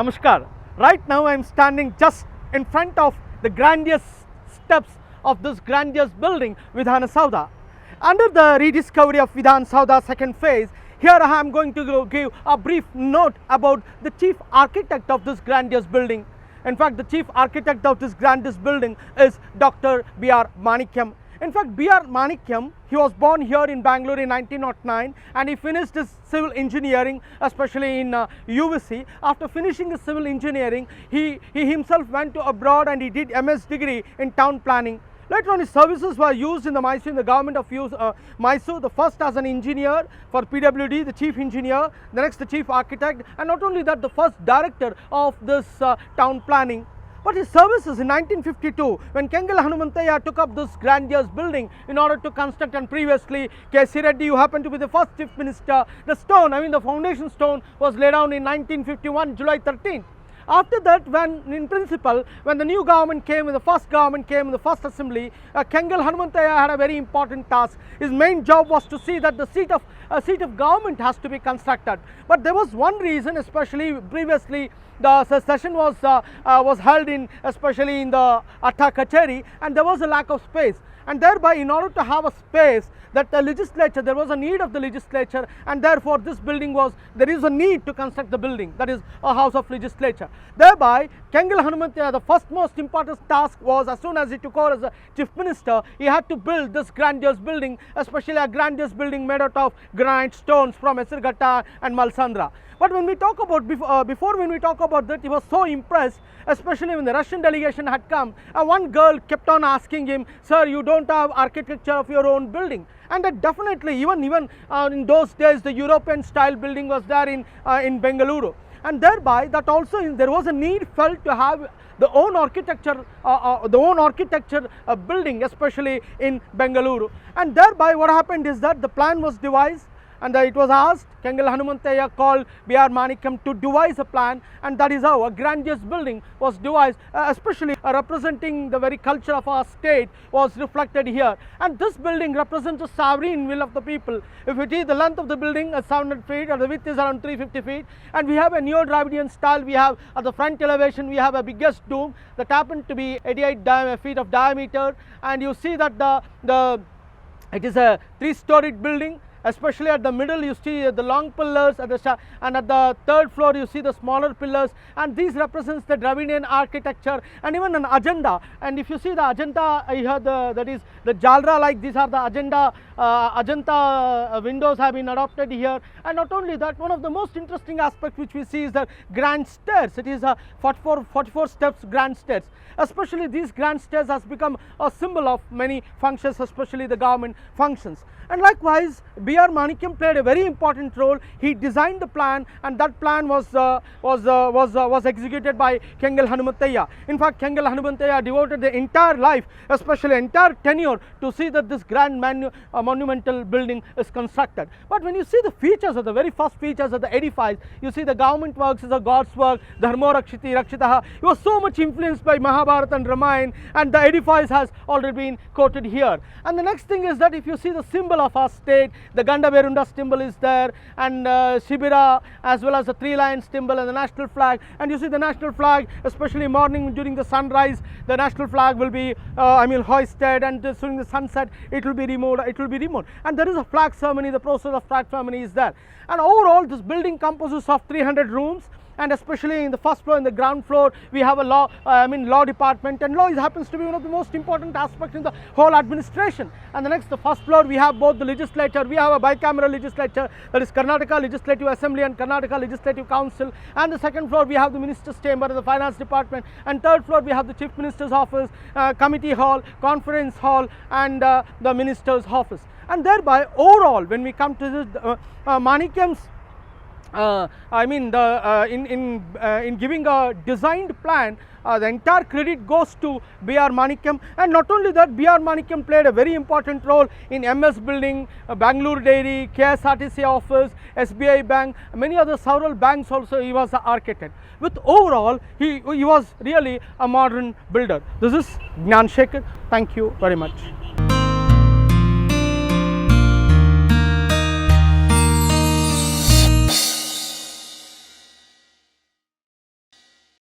Namaskar. Right now I am standing just in front of the grandiose steps of this grandiose building, Vidhana Saudha. Under the rediscovery of Vidhan Saudha second phase, here I am going to give a brief note about the chief architect of this grandiose building. In fact, the chief architect of this grandiose building is Dr. B.R. Manickam. In fact, B.R. Manickam, he was born here in Bangalore in 1909 and he finished his civil engineering, especially in UVC. After finishing his civil engineering, he himself went to abroad and he did MS degree in town planning. Later on, his services were used in the Mysore, in the government of Mysore, the first as an engineer for PWD, the chief engineer, the next the chief architect, and not only that, the first director of this town planning. But his services in 1952, when Kengal Hanumanthaiah took up this grandiose building in order to construct, and previously K.C. Reddy, who happened to be the first chief minister, the foundation stone was laid down in 1951, July 13th. After that, when the new government came, when the first government came in the first assembly, Kengal Hanumanthaiah had a very important task. His main job was to see that the seat of government has to be constructed. But there was one reason, especially previously the session was held especially in the Atta Kacheri, and there was a lack of space. And thereby, in order to have a space, that the legislature, there was a need of the legislature, and therefore this building there is a need to construct the building, that is a house of legislature. Thereby, Kengal Hanumanthaiah, the first most important task was, as soon as he took over as a chief minister, he had to build this grandiose building, especially a grandiose building made out of granite stones from Esirghatta and Malsandra. But when we talk about, when we talk about that, he was so impressed, especially when the Russian delegation had come. One girl kept on asking him, "Sir, you don't have architecture of your own building?" And that definitely, even in those days, the European style building was there in Bengaluru. And thereby, that also there was a need felt to have the own architecture, building, especially in Bengaluru. And thereby, what happened is that the plan was devised, and it was asked, Kengal Hanumanthaiah called B.R. Manickam to devise a plan, and that is how a grandiose building was devised, especially representing the very culture of our state was reflected here. And this building represents the sovereign will of the people. If it is the length of the building is 700 feet, or the width is around 350 feet, and we have a Neo-Dravidian style, we have at the front elevation, we have a biggest dome that happened to be 88 feet of diameter, and you see that it is a 3-storied building. Especially at the middle, you see the long pillars, and at the third floor you see the smaller pillars, and these represents the Dravidian architecture and even an agenda. And if you see the agenda here, that is the jalra, like these are the Ajanta windows have been adopted here. And not only that, one of the most interesting aspects which we see is the grand stairs. It is a 44 steps grand stairs. Especially these grand stairs has become a symbol of many functions, especially the government functions. And likewise, B.R. Manickam played a very important role. He designed the plan, and that plan was executed by Kengal Hanumanthaiah. In fact, Kengal Hanumanthaiah devoted the entire life, especially entire tenure, to see that this grand monumental building is constructed. But when you see the features of the very first features of the edifice, you see the government works is a God's work, Dharmo Rakshiti Rakshitaha. He was so much influenced by Mahabharata and Ramayana, and the edifice has already been quoted here. And the next thing is that if you see the symbol of our state, the Gandaberunda symbol is there, and Shibira, as well as the 3 lions symbol and the national flag. And you see the national flag, especially morning during the sunrise, the national flag will be hoisted, and during the sunset it will be removed. And there is a flag ceremony. The process of flag ceremony is there. And overall, this building composes of 300 rooms. And especially in the first floor, in the ground floor, we have a law department, and law happens to be one of the most important aspects in the whole administration. And the first floor, we have both the legislature, we have a bicameral legislature, that is Karnataka Legislative Assembly and Karnataka Legislative Council. And the second floor, we have the minister's chamber and the finance department. And third floor, we have the chief minister's office, committee hall, conference hall, and the minister's office. And thereby, overall, when we come to this, Manikkam's in giving a designed plan, the entire credit goes to B.R. Manickam. And not only that, B.R. Manickam played a very important role in MS Building, Bangalore Dairy, KSRTC office, SBI Bank, many other several banks also. He was the architect. With overall, he was really a modern builder. This is Gnan Shekhar. Thank you very much.